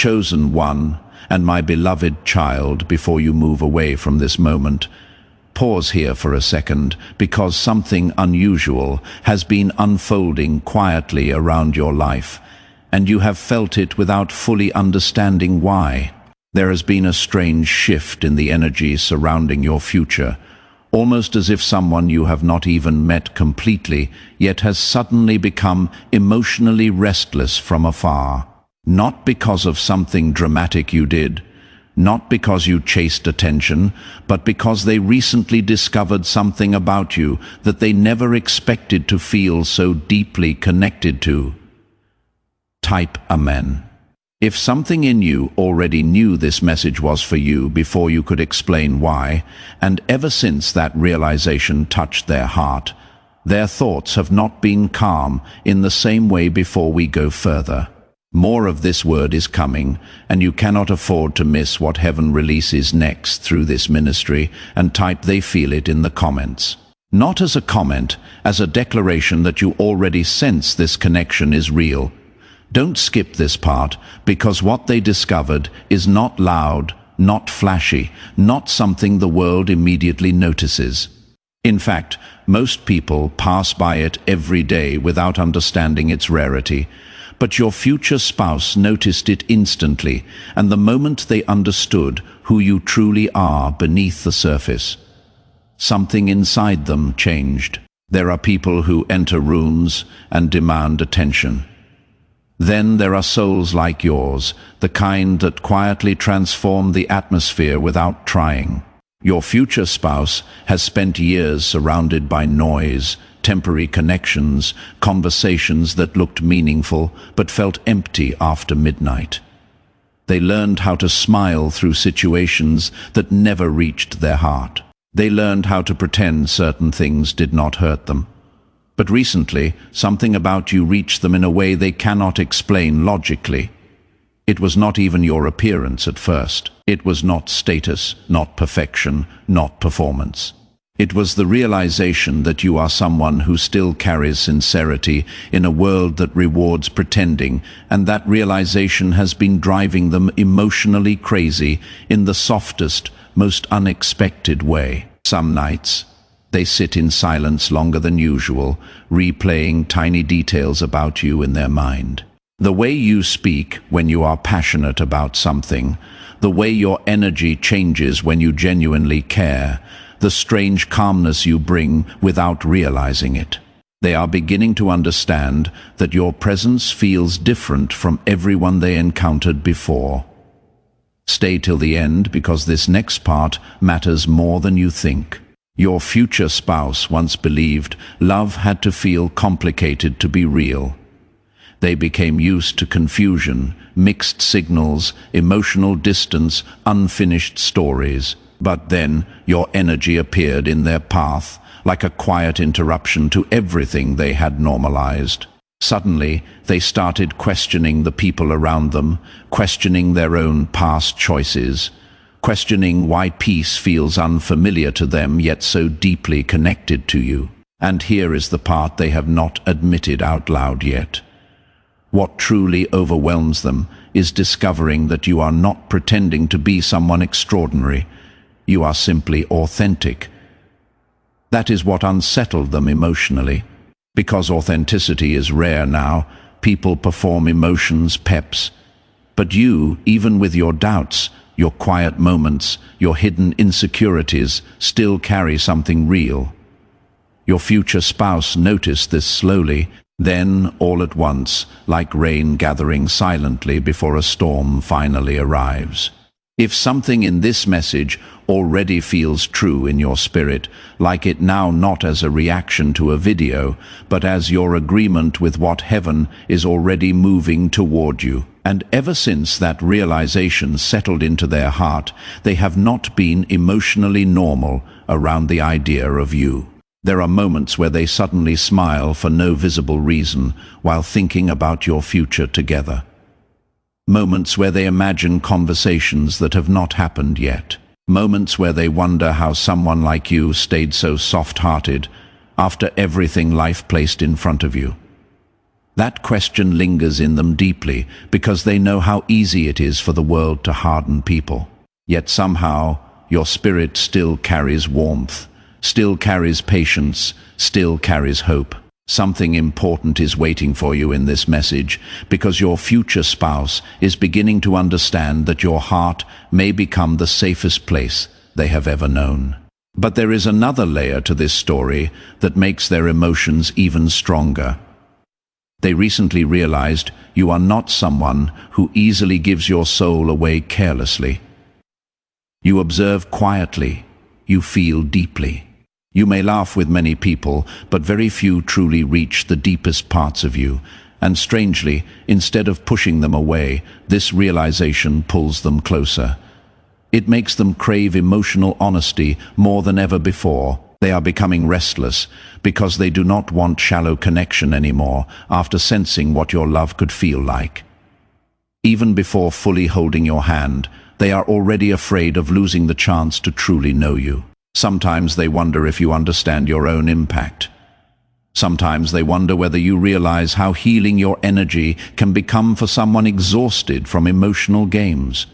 Chosen one, and my beloved child, before you move away from this moment, pause here for a second, because something unusual has been unfolding quietly around your life, and you have felt it without fully understanding why. There has been a strange shift in the energy surrounding your future, almost as if someone you have not even met completely, yet has suddenly become emotionally restless from afar. Not because of something dramatic you did, not because you chased attention, but because they recently discovered something about you that they never expected to feel so deeply connected to. Type Amen. If something in you already knew this message was for you before you could explain why, and ever since that realization touched their heart, their thoughts have not been calm in the same way before we go further. More of this word is coming, and you cannot afford to miss what heaven releases next through this ministry, and type "they feel it" in the comments. Not as a comment, as a declaration that you already sense this connection is real. Don't skip this part, because what they discovered is not loud, not flashy, not something the world immediately notices. In fact, most people pass by it every day without understanding its rarity. But your future spouse noticed it instantly, and the moment they understood who you truly are beneath the surface, something inside them changed. There are people who enter rooms and demand attention. Then there are souls like yours, the kind that quietly transform the atmosphere without trying. Your future spouse has spent years surrounded by noise, temporary connections, conversations that looked meaningful but felt empty after midnight. They learned how to smile through situations that never reached their heart. They learned how to pretend certain things did not hurt them. But recently, something about you reached them in a way they cannot explain logically. It was not even your appearance at first. It was not status, not perfection, not performance. It was the realization that you are someone who still carries sincerity in a world that rewards pretending, and that realization has been driving them emotionally crazy in the softest, most unexpected way. Some nights, they sit in silence longer than usual, replaying tiny details about you in their mind. The way you speak when you are passionate about something, the way your energy changes when you genuinely care, the strange calmness you bring without realizing it. They are beginning to understand that your presence feels different from everyone they encountered before. Stay till the end, because this next part matters more than you think. Your future spouse once believed love had to feel complicated to be real. They became used to confusion, mixed signals, emotional distance, unfinished stories. But then your energy appeared in their path, like a quiet interruption to everything they had normalized. Suddenly, they started questioning the people around them, questioning their own past choices, questioning why peace feels unfamiliar to them yet so deeply connected to you. And here is the part they have not admitted out loud yet. What truly overwhelms them is discovering that you are not pretending to be someone extraordinary. You are simply authentic. That is what unsettled them emotionally. Because authenticity is rare now, people perform emotions, peps. But you, even with your doubts, your quiet moments, your hidden insecurities, still carry something real. Your future spouse noticed this slowly, then, all at once, like rain gathering silently before a storm finally arrives. If something in this message already feels true in your spirit, like it now not as a reaction to a video, but as your agreement with what heaven is already moving toward you. And ever since that realization settled into their heart, they have not been emotionally normal around the idea of you. There are moments where they suddenly smile for no visible reason while thinking about your future together. Moments where they imagine conversations that have not happened yet. Moments where they wonder how someone like you stayed so soft-hearted after everything life placed in front of you. That question lingers in them deeply because they know how easy it is for the world to harden people. Yet somehow, your spirit still carries warmth, still carries patience, still carries hope. Something important is waiting for you in this message, because your future spouse is beginning to understand that your heart may become the safest place they have ever known. But there is another layer to this story that makes their emotions even stronger. They recently realized you are not someone who easily gives your soul away carelessly. You observe quietly, you feel deeply. You may laugh with many people, but very few truly reach the deepest parts of you. And strangely, instead of pushing them away, this realization pulls them closer. It makes them crave emotional honesty more than ever before. They are becoming restless because they do not want shallow connection anymore after sensing what your love could feel like. Even before fully holding your hand, they are already afraid of losing the chance to truly know you. Sometimes they wonder if you understand your own impact. Sometimes they wonder whether you realize how healing your energy can become for someone exhausted from emotional games.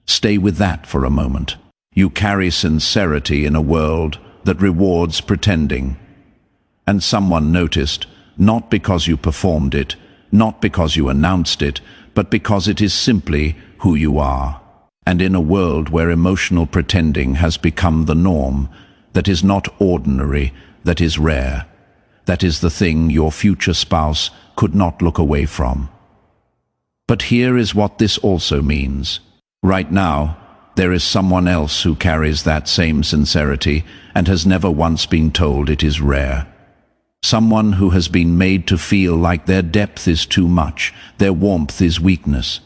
Stay with that for a moment. You carry sincerity in a world that rewards pretending. And someone noticed, not because you performed it, not because you announced it, but because it is simply who you are. And in a world where emotional pretending has become the norm, that is not ordinary, that is rare. That is the thing your future spouse could not look away from. But here is what this also means. Right now, there is someone else who carries that same sincerity and has never once been told it is rare. Someone who has been made to feel like their depth is too much, their warmth is weakness.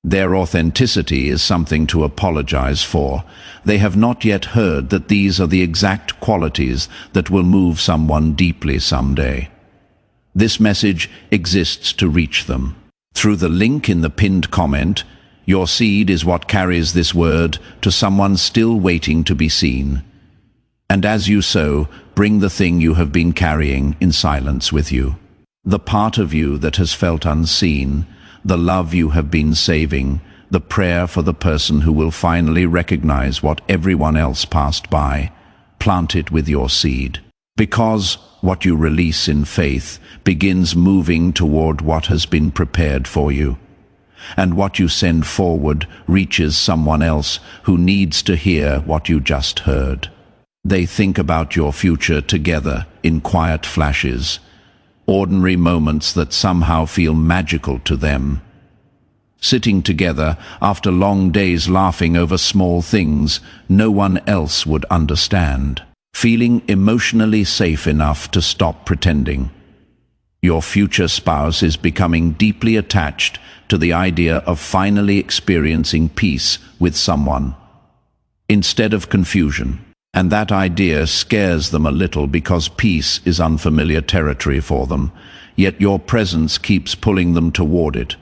Their authenticity is something to apologize for. They have not yet heard that these are the exact qualities that will move someone deeply someday. This message exists to reach them. Through the link in the pinned comment, your seed is what carries this word to someone still waiting to be seen. And as you sow, bring the thing you have been carrying in silence with you. The part of you that has felt unseen, the love you have been saving, the prayer for the person who will finally recognize what everyone else passed by. Plant it with your seed. Because what you release in faith begins moving toward what has been prepared for you. And what you send forward reaches someone else who needs to hear what you just heard. They think about your future together in quiet flashes, ordinary moments that somehow feel magical to them. Sitting together after long days laughing over small things no one else would understand. Feeling emotionally safe enough to stop pretending. Your future spouse is becoming deeply attached to the idea of finally experiencing peace with someone, instead of confusion. And that idea scares them a little because peace is unfamiliar territory for them, yet your presence keeps pulling them toward it.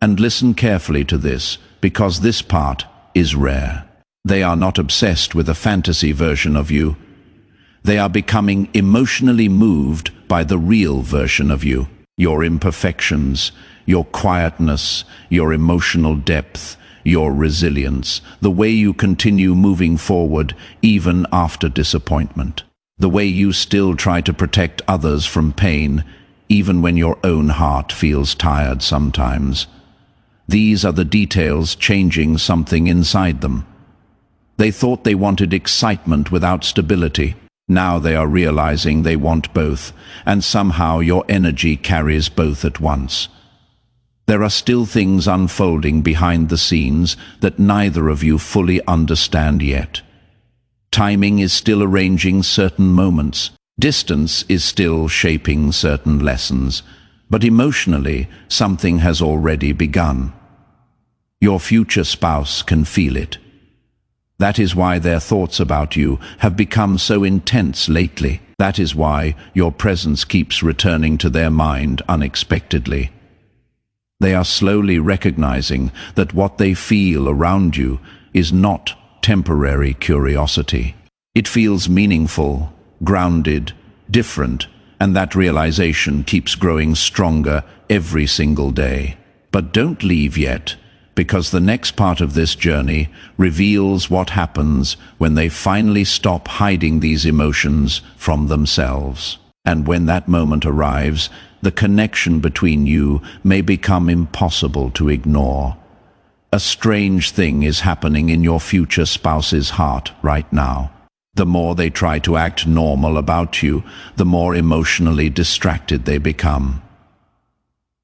And listen carefully to this, because this part is rare. They are not obsessed with a fantasy version of you. They are becoming emotionally moved by the real version of you. Your imperfections, your quietness, your emotional depth, your resilience, the way you continue moving forward even after disappointment, the way you still try to protect others from pain, even when your own heart feels tired sometimes. These are the details changing something inside them. They thought they wanted excitement without stability. Now they are realizing they want both, and somehow your energy carries both at once. There are still things unfolding behind the scenes that neither of you fully understand yet. Timing is still arranging certain moments. Distance is still shaping certain lessons. But emotionally, something has already begun. Your future spouse can feel it. That is why their thoughts about you have become so intense lately. That is why your presence keeps returning to their mind unexpectedly. They are slowly recognizing that what they feel around you is not temporary curiosity. It feels meaningful, grounded, different, and that realization keeps growing stronger every single day. But don't leave yet, because the next part of this journey reveals what happens when they finally stop hiding these emotions from themselves. And when that moment arrives, the connection between you may become impossible to ignore. A strange thing is happening in your future spouse's heart right now. The more they try to act normal about you, the more emotionally distracted they become.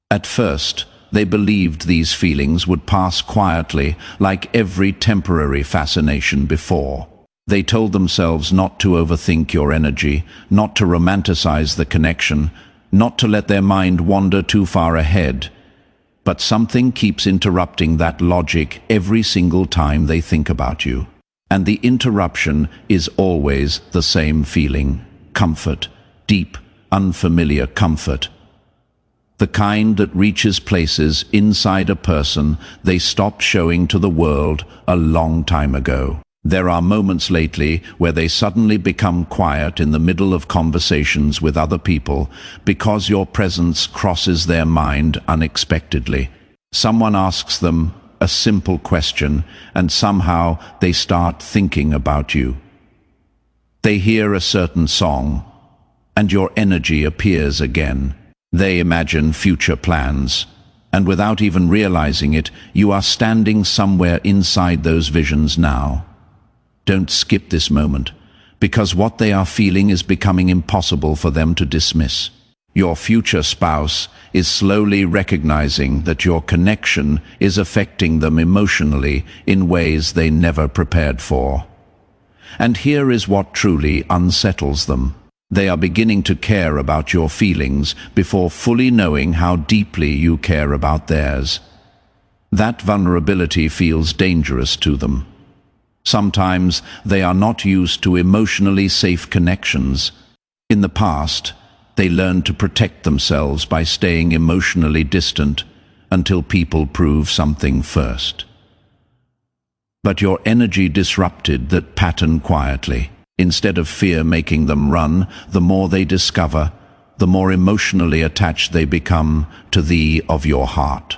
At first, they believed these feelings would pass quietly, like every temporary fascination before. They told themselves not to overthink your energy, not to romanticize the connection, not to let their mind wander too far ahead. But something keeps interrupting that logic every single time they think about you. And the interruption is always the same feeling: comfort, deep, unfamiliar comfort. The kind that reaches places inside a person they stopped showing to the world a long time ago. There are moments lately where they suddenly become quiet in the middle of conversations with other people because your presence crosses their mind unexpectedly. Someone asks them a simple question, and somehow they start thinking about you. They hear a certain song, and your energy appears again. They imagine future plans, and without even realizing it, you are standing somewhere inside those visions now. Don't skip this moment, because what they are feeling is becoming impossible for them to dismiss. Your future spouse is slowly recognizing that your connection is affecting them emotionally in ways they never prepared for. And here is what truly unsettles them. They are beginning to care about your feelings before fully knowing how deeply you care about theirs. That vulnerability feels dangerous to them. Sometimes they are not used to emotionally safe connections. In the past, they learned to protect themselves by staying emotionally distant until people prove something first. But your energy disrupted that pattern quietly. Instead of fear making them run, the more they discover, the more emotionally attached they become to thee of your heart.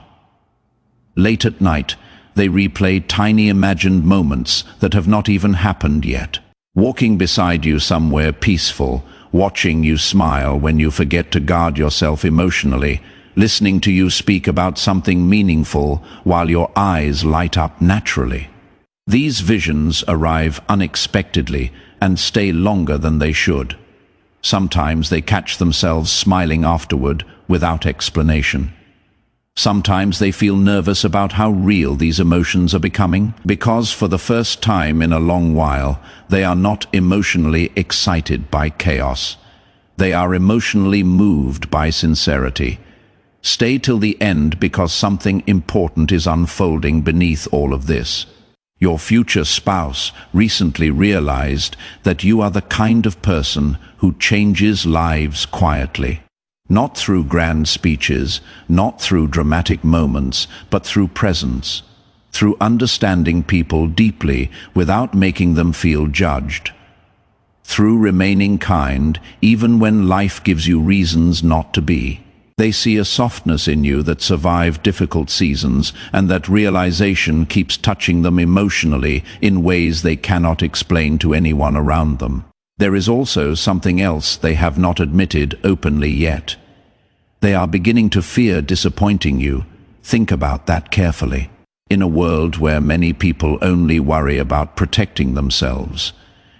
Late at night, they replay tiny imagined moments that have not even happened yet. Walking beside you somewhere peaceful, watching you smile when you forget to guard yourself emotionally, listening to you speak about something meaningful while your eyes light up naturally. These visions arrive unexpectedly and stay longer than they should. Sometimes they catch themselves smiling afterward without explanation. Sometimes they feel nervous about how real these emotions are becoming, because for the first time in a long while, they are not emotionally excited by chaos. They are emotionally moved by sincerity. Stay till the end, because something important is unfolding beneath all of this. Your future spouse recently realized that you are the kind of person who changes lives quietly. Not through grand speeches, not through dramatic moments, but through presence, through understanding people deeply without making them feel judged, through remaining kind even when life gives you reasons not to be. They see a softness in you that survived difficult seasons, and that realization keeps touching them emotionally in ways they cannot explain to anyone around them. There is also something else they have not admitted openly yet. They are beginning to fear disappointing you. Think about that carefully. In a world where many people only worry about protecting themselves,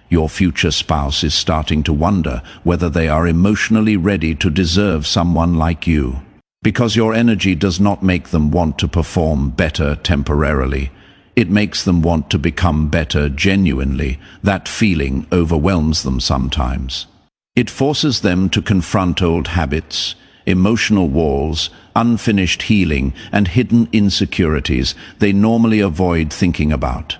your future spouse is starting to wonder whether they are emotionally ready to deserve someone like you. Because your energy does not make them want to perform better temporarily. It makes them want to become better genuinely. That feeling overwhelms them sometimes. It forces them to confront old habits, emotional walls, unfinished healing, and hidden insecurities they normally avoid thinking about.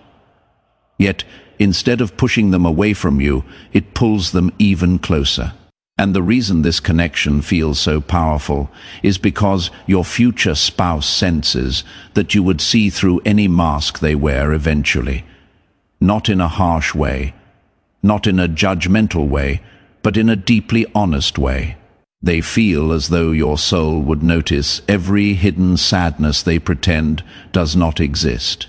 Yet, instead of pushing them away from you, it pulls them even closer. And the reason this connection feels so powerful is because your future spouse senses that you would see through any mask they wear eventually. Not in a harsh way, not in a judgmental way, but in a deeply honest way. They feel as though your soul would notice every hidden sadness they pretend does not exist.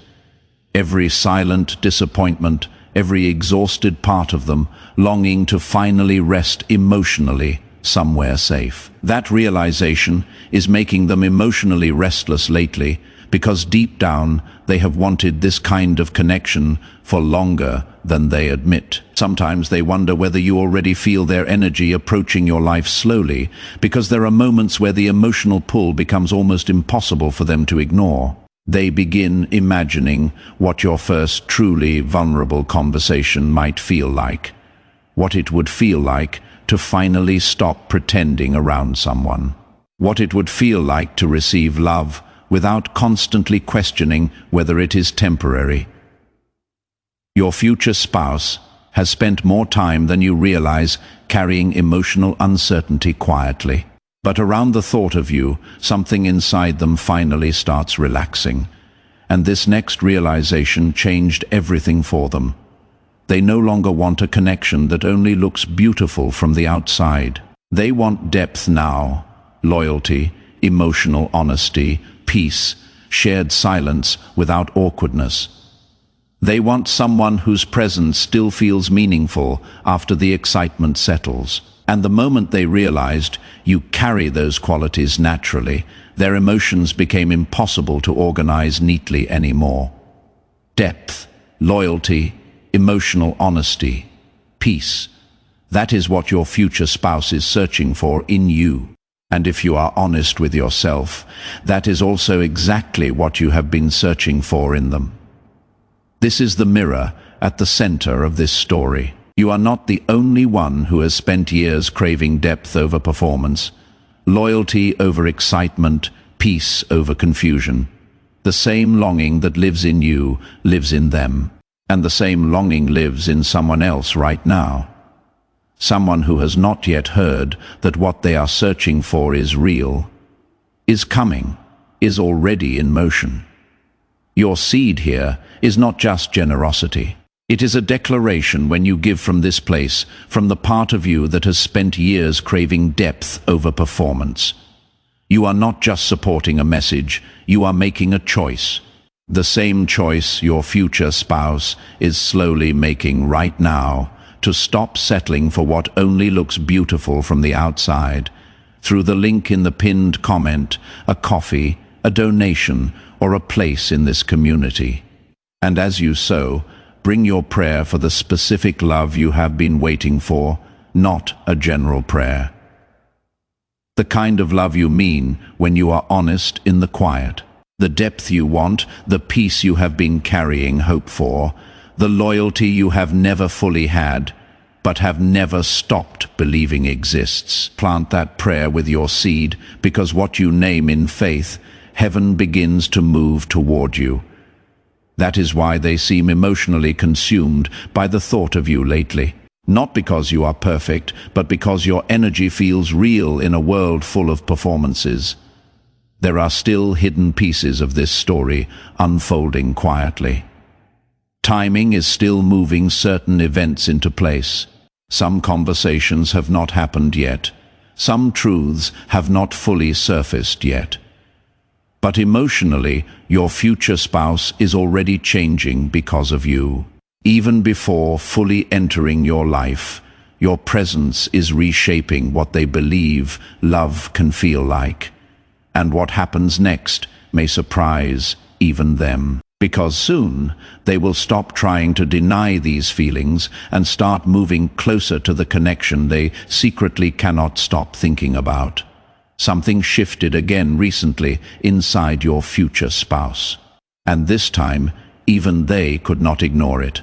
Every silent disappointment, every exhausted part of them, longing to finally rest emotionally somewhere safe. That realization is making them emotionally restless lately, because deep down they have wanted this kind of connection for longer than they admit. Sometimes they wonder whether you already feel their energy approaching your life slowly, because there are moments where the emotional pull becomes almost impossible for them to ignore. They begin imagining what your first truly vulnerable conversation might feel like, what it would feel like to finally stop pretending around someone, what it would feel like to receive love without constantly questioning whether it is temporary. Your future spouse has spent more time than you realize carrying emotional uncertainty quietly. But around the thought of you, something inside them finally starts relaxing. And this next realization changed everything for them. They no longer want a connection that only looks beautiful from the outside. They want depth now, loyalty, emotional honesty, peace, shared silence without awkwardness. They want someone whose presence still feels meaningful after the excitement settles. And the moment they realized you carry those qualities naturally, their emotions became impossible to organize neatly anymore. Depth, loyalty, emotional honesty, peace. That is what your future spouse is searching for in you. And if you are honest with yourself, that is also exactly what you have been searching for in them. This is the mirror at the center of this story. You are not the only one who has spent years craving depth over performance, loyalty over excitement, peace over confusion. The same longing that lives in you lives in them, and the same longing lives in someone else right now. Someone who has not yet heard that what they are searching for is real, is coming, is already in motion. Your seed here is not just generosity. It is a declaration when you give from this place, from the part of you that has spent years craving depth over performance. You are not just supporting a message, you are making a choice. The same choice your future spouse is slowly making right now, to stop settling for what only looks beautiful from the outside. Through the link in the pinned comment, a coffee, a donation, or a place in this community. And as you sow, bring your prayer for the specific love you have been waiting for, not a general prayer. The kind of love you mean when you are honest in the quiet. The depth you want, the peace you have been carrying hope for, the loyalty you have never fully had, but have never stopped believing exists. Plant that prayer with your seed, because what you name in faith, heaven begins to move toward you. That is why they seem emotionally consumed by the thought of you lately. Not because you are perfect, but because your energy feels real in a world full of performances. There are still hidden pieces of this story unfolding quietly. Timing is still moving certain events into place. Some conversations have not happened yet. Some truths have not fully surfaced yet. But emotionally, your future spouse is already changing because of you. Even before fully entering your life, your presence is reshaping what they believe love can feel like. And what happens next may surprise even them. Because soon, they will stop trying to deny these feelings and start moving closer to the connection they secretly cannot stop thinking about. Something shifted again recently inside your future spouse. And this time, even they could not ignore it.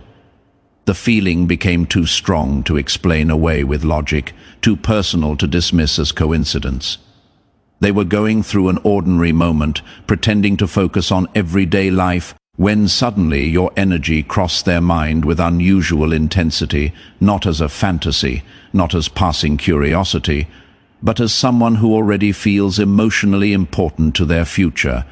The feeling became too strong to explain away with logic, too personal to dismiss as coincidence. They were going through an ordinary moment, pretending to focus on everyday life, when suddenly your energy crossed their mind with unusual intensity, not as a fantasy, not as passing curiosity, but as someone who already feels emotionally important to their future.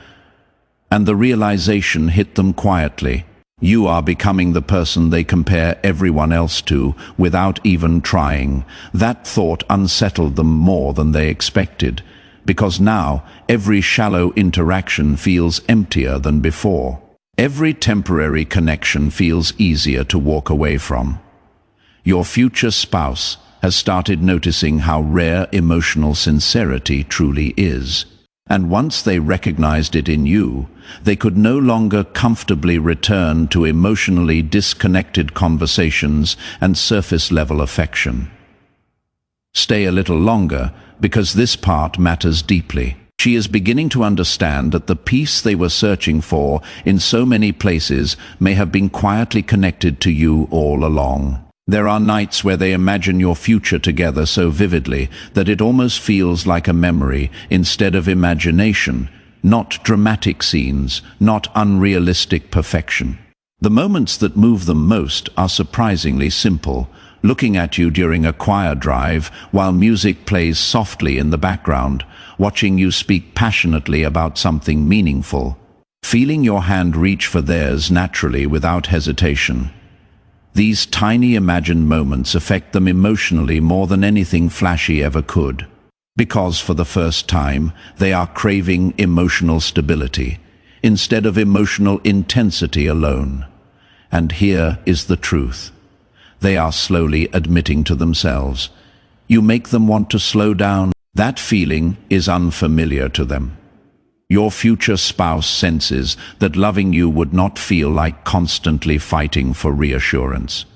And the realization hit them quietly. You are becoming the person they compare everyone else to without even trying. That thought unsettled them more than they expected, because now every shallow interaction feels emptier than before. Every temporary connection feels easier to walk away from. Your future spouse has started noticing how rare emotional sincerity truly is. And once they recognized it in you, they could no longer comfortably return to emotionally disconnected conversations and surface-level affection. Stay a little longer, because this part matters deeply. She is beginning to understand that the peace they were searching for in so many places may have been quietly connected to you all along. There are nights where they imagine your future together so vividly that it almost feels like a memory instead of imagination, not dramatic scenes, not unrealistic perfection. The moments that move them most are surprisingly simple, looking at you during a choir drive while music plays softly in the background, watching you speak passionately about something meaningful, feeling your hand reach for theirs naturally without hesitation. These tiny imagined moments affect them emotionally more than anything flashy ever could. Because for the first time, they are craving emotional stability, instead of emotional intensity alone. And here is the truth. They are slowly admitting to themselves. You make them want to slow down. That feeling is unfamiliar to them. Your future spouse senses that loving you would not feel like constantly fighting for reassurance.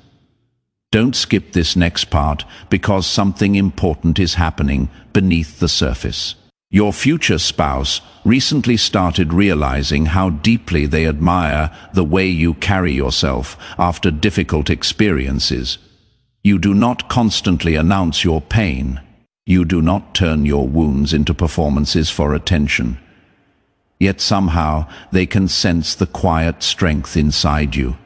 Don't skip this next part, because something important is happening beneath the surface. Your future spouse recently started realizing how deeply they admire the way you carry yourself after difficult experiences. You do not constantly announce your pain. You do not turn your wounds into performances for attention. Yet somehow they can sense the quiet strength inside you.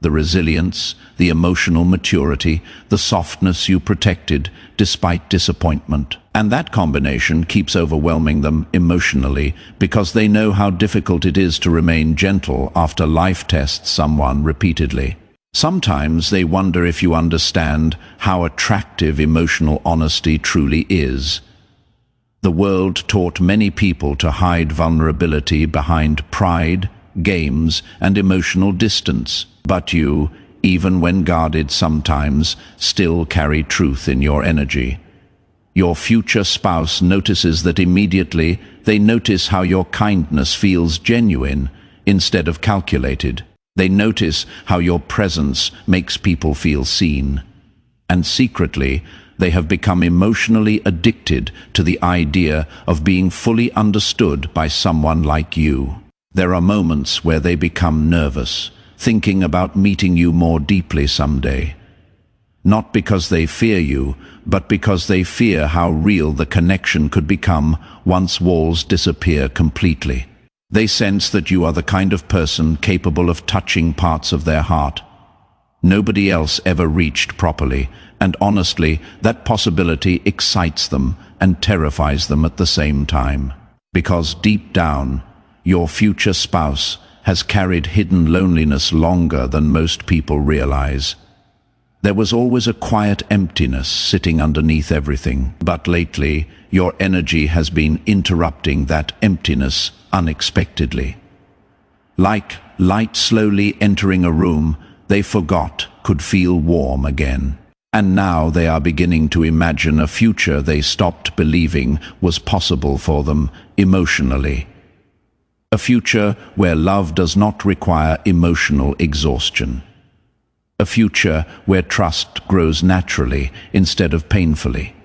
The resilience, the emotional maturity, the softness you protected despite disappointment. And that combination keeps overwhelming them emotionally, because they know how difficult it is to remain gentle after life tests someone repeatedly. Sometimes they wonder if you understand how attractive emotional honesty truly is. The world taught many people to hide vulnerability behind pride, games, and emotional distance. But you, even when guarded sometimes, still carry truth in your energy. Your future spouse notices that immediately. They notice how your kindness feels genuine instead of calculated. They notice how your presence makes people feel seen. And secretly, they have become emotionally addicted to the idea of being fully understood by someone like you. There are moments where they become nervous, thinking about meeting you more deeply someday. Not because they fear you, but because they fear how real the connection could become once walls disappear completely. They sense that you are the kind of person capable of touching parts of their heart nobody else ever reached properly, and honestly, that possibility excites them and terrifies them at the same time. Because deep down, your future spouse has carried hidden loneliness longer than most people realize. There was always a quiet emptiness sitting underneath everything, but lately, your energy has been interrupting that emptiness unexpectedly. Like light slowly entering a room they forgot could feel warm again. And now they are beginning to imagine a future they stopped believing was possible for them emotionally. A future where love does not require emotional exhaustion. A future where trust grows naturally instead of painfully.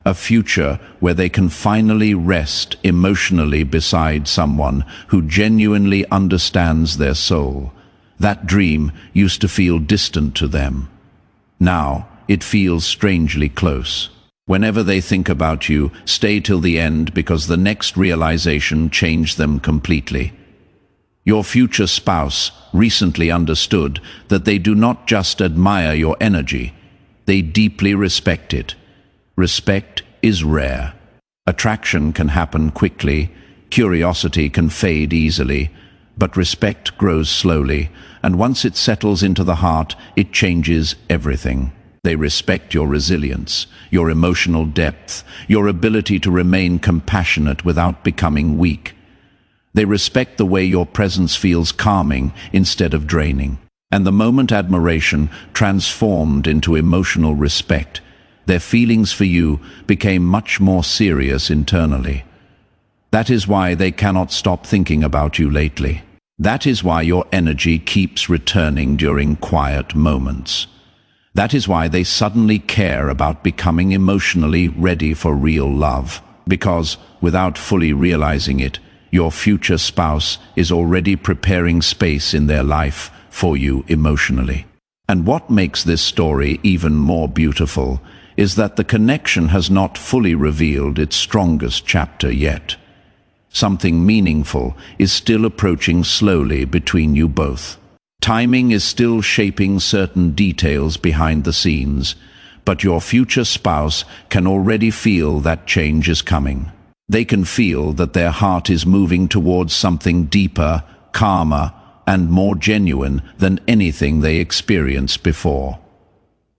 A future where they can finally rest emotionally beside someone who genuinely understands their soul. That dream used to feel distant to them. Now it feels strangely close. Whenever they think about you, stay till the end, because the next realization changed them completely. Your future spouse recently understood that they do not just admire your energy, they deeply respect it. Respect is rare. Attraction can happen quickly, curiosity can fade easily, But respect grows slowly, and once it settles into the heart, it changes everything. They respect your resilience, your emotional depth, your ability to remain compassionate without becoming weak. They respect the way your presence feels calming instead of draining. And the moment admiration transformed into emotional respect, their feelings for you became much more serious internally. That is why they cannot stop thinking about you lately. That is why your energy keeps returning during quiet moments. That is why they suddenly care about becoming emotionally ready for real love. Because, without fully realizing it, your future spouse is already preparing space in their life for you emotionally. And what makes this story even more beautiful is that the connection has not fully revealed its strongest chapter yet. Something meaningful is still approaching slowly between you both. Timing is still shaping certain details behind the scenes, but your future spouse can already feel that change is coming. They can feel that their heart is moving towards something deeper, calmer, and more genuine than anything they experienced before.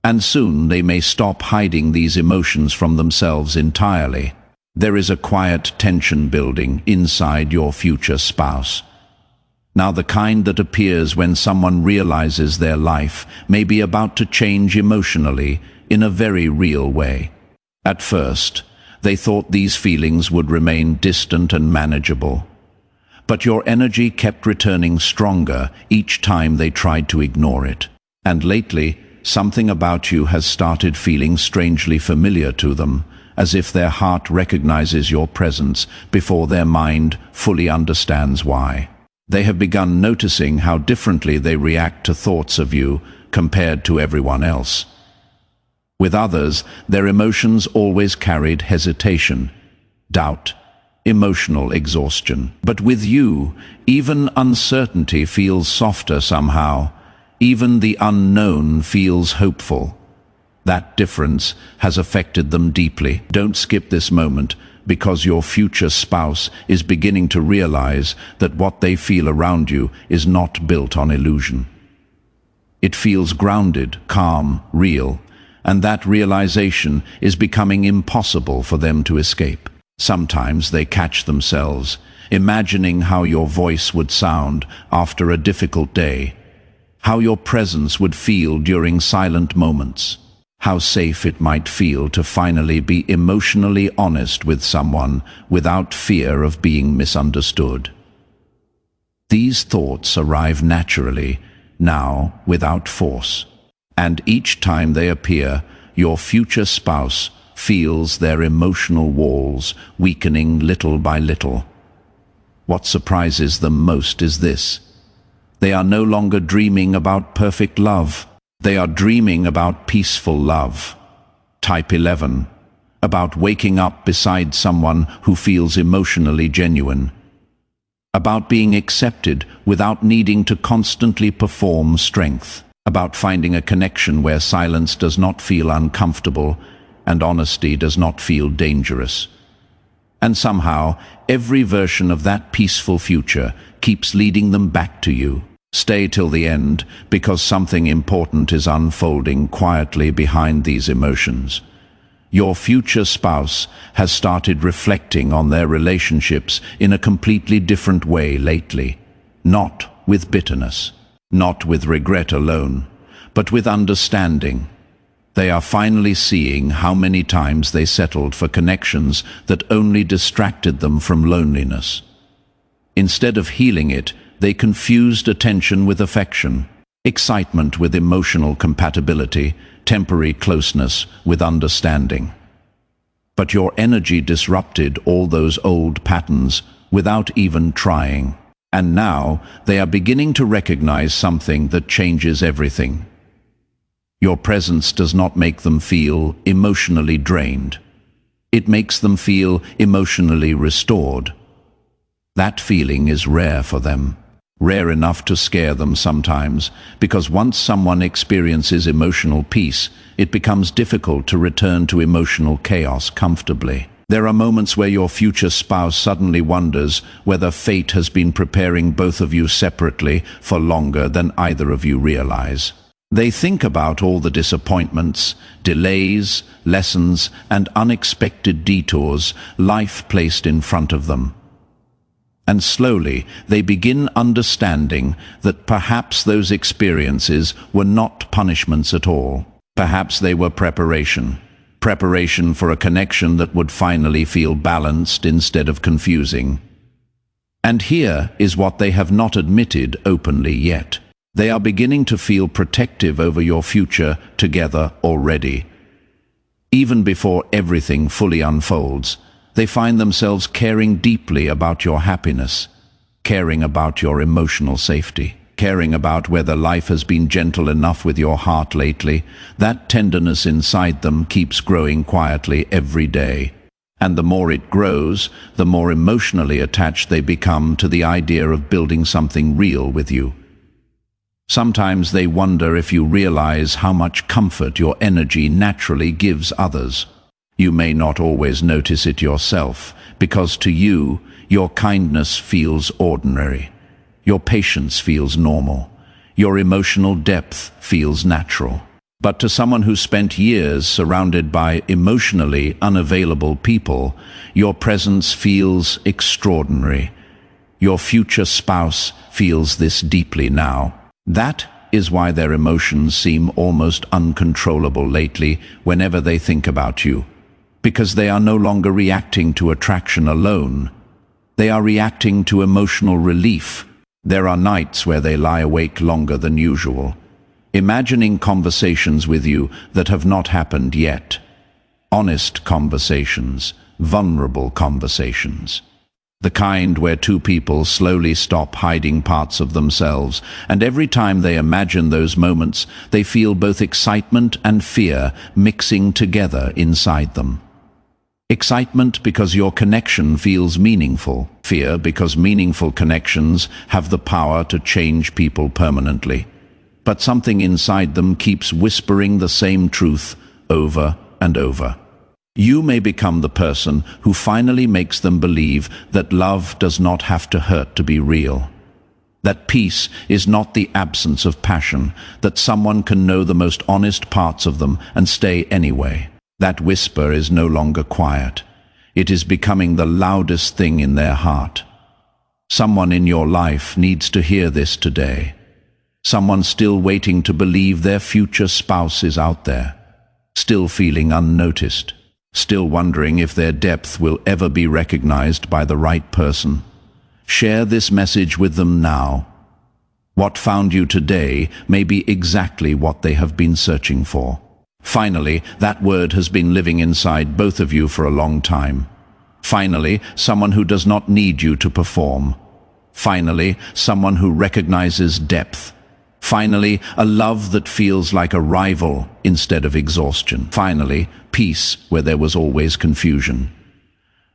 And soon they may stop hiding these emotions from themselves entirely. There is a quiet tension building inside your future spouse. Now, the kind that appears when someone realizes their life may be about to change emotionally in a very real way. At first, they thought these feelings would remain distant and manageable. But your energy kept returning stronger each time they tried to ignore it. And lately, something about you has started feeling strangely familiar to them, as if their heart recognizes your presence before their mind fully understands why. They have begun noticing how differently they react to thoughts of you compared to everyone else. With others, their emotions always carried hesitation, doubt, emotional exhaustion. But with you, even uncertainty feels softer somehow. Even the unknown feels hopeful. That difference has affected them deeply. Don't skip this moment, because your future spouse is beginning to realize that what they feel around you is not built on illusion. It feels grounded, calm, real, and that realization is becoming impossible for them to escape. Sometimes they catch themselves imagining how your voice would sound after a difficult day, how your presence would feel during silent moments, how safe it might feel to finally be emotionally honest with someone without fear of being misunderstood. These thoughts arrive naturally, now without force. And each time they appear, your future spouse feels their emotional walls weakening little by little. What surprises them most is this: they are no longer dreaming about perfect love. They are dreaming about peaceful love. Type 11. About waking up beside someone who feels emotionally genuine. About being accepted without needing to constantly perform strength. About finding a connection where silence does not feel uncomfortable and honesty does not feel dangerous. And somehow, every version of that peaceful future keeps leading them back to you. Stay till the end, because something important is unfolding quietly behind these emotions. Your future spouse has started reflecting on their relationships in a completely different way lately. Not with bitterness, not with regret alone, but with understanding. They are finally seeing how many times they settled for connections that only distracted them from loneliness. Instead of healing it, they confused attention with affection, excitement with emotional compatibility, temporary closeness with understanding. But your energy disrupted all those old patterns without even trying. And now they are beginning to recognize something that changes everything. Your presence does not make them feel emotionally drained. It makes them feel emotionally restored. That feeling is rare for them. Rare enough to scare them sometimes, because once someone experiences emotional peace, it becomes difficult to return to emotional chaos comfortably. There are moments where your future spouse suddenly wonders whether fate has been preparing both of you separately for longer than either of you realize. They think about all the disappointments, delays, lessons, and unexpected detours life placed in front of them. And slowly they begin understanding that perhaps those experiences were not punishments at all. Perhaps they were preparation for a connection that would finally feel balanced instead of confusing. And here is what they have not admitted openly yet. They are beginning to feel protective over your future together already. Even before everything fully unfolds, they find themselves caring deeply about your happiness, caring about your emotional safety, caring about whether life has been gentle enough with your heart lately. That tenderness inside them keeps growing quietly every day. And the more it grows, the more emotionally attached they become to the idea of building something real with you. Sometimes they wonder if you realize how much comfort your energy naturally gives others. You may not always notice it yourself, because to you, your kindness feels ordinary. Your patience feels normal. Your emotional depth feels natural. But to someone who spent years surrounded by emotionally unavailable people, your presence feels extraordinary. Your future spouse feels this deeply now. That is why their emotions seem almost uncontrollable lately whenever they think about you. Because they are no longer reacting to attraction alone. They are reacting to emotional relief. There are nights where they lie awake longer than usual, imagining conversations with you that have not happened yet. Honest conversations, vulnerable conversations. The kind where two people slowly stop hiding parts of themselves, and every time they imagine those moments, they feel both excitement and fear mixing together inside them. Excitement because your connection feels meaningful. Fear because meaningful connections have the power to change people permanently. But something inside them keeps whispering the same truth over and over. You may become the person who finally makes them believe that love does not have to hurt to be real. That peace is not the absence of passion, that someone can know the most honest parts of them and stay anyway. That whisper is no longer quiet. It is becoming the loudest thing in their heart. Someone in your life needs to hear this today. Someone still waiting to believe their future spouse is out there, still feeling unnoticed, still wondering if their depth will ever be recognized by the right person. Share this message with them now. What found you today may be exactly what they have been searching for. Finally, that word has been living inside both of you for a long time. Finally, someone who does not need you to perform. Finally, someone who recognizes depth. Finally, a love that feels like arrival instead of exhaustion. Finally, peace where there was always confusion.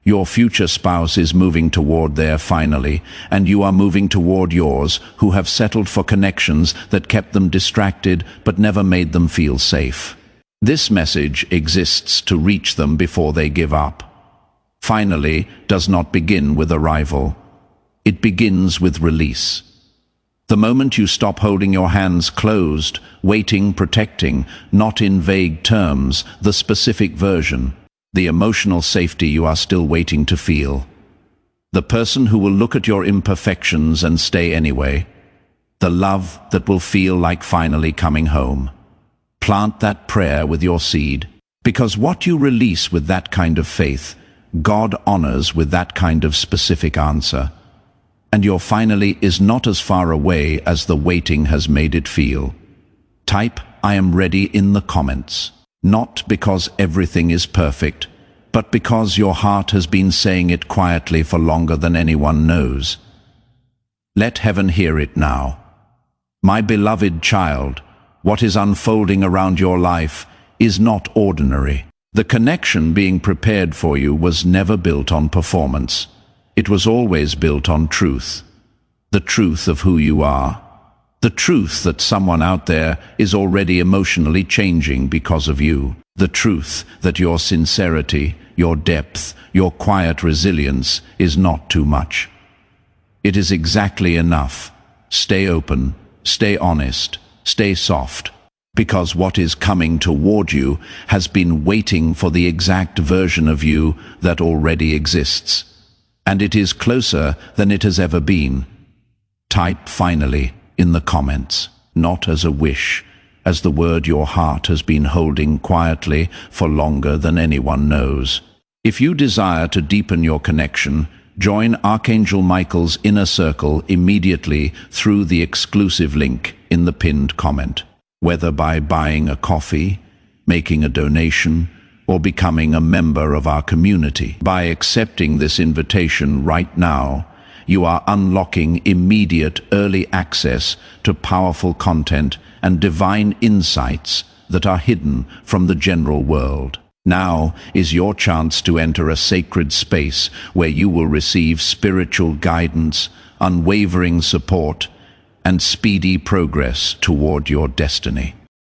Your future spouse is moving toward their finally, and you are moving toward yours, who have settled for connections that kept them distracted but never made them feel safe. This message exists to reach them before they give up. Finally does not begin with arrival. It begins with release. The moment you stop holding your hands closed, waiting, protecting, not in vague terms, the specific version, the emotional safety you are still waiting to feel. The person who will look at your imperfections and stay anyway. The love that will feel like finally coming home. Plant that prayer with your seed, because what you release with that kind of faith, God honors with that kind of specific answer. And your finally is not as far away as the waiting has made it feel. Type "I am ready" in the comments, not because everything is perfect, but because your heart has been saying it quietly for longer than anyone knows. Let heaven hear it now. My beloved child, what is unfolding around your life is not ordinary. The connection being prepared for you was never built on performance. It was always built on truth. The truth of who you are. The truth that someone out there is already emotionally changing because of you. The truth that your sincerity, your depth, your quiet resilience is not too much. It is exactly enough. Stay open, stay honest, stay soft, because what is coming toward you has been waiting for the exact version of you that already exists. And it is closer than it has ever been. Type finally in the comments, not as a wish, as the word your heart has been holding quietly for longer than anyone knows. If you desire to deepen your connection, join Archangel Michael's inner circle immediately through the exclusive link in the pinned comment. Whether by buying a coffee, making a donation, or becoming a member of our community. By accepting this invitation right now, you are unlocking immediate early access to powerful content and divine insights that are hidden from the general world. Now is your chance to enter a sacred space where you will receive spiritual guidance, unwavering support, and speedy progress toward your destiny.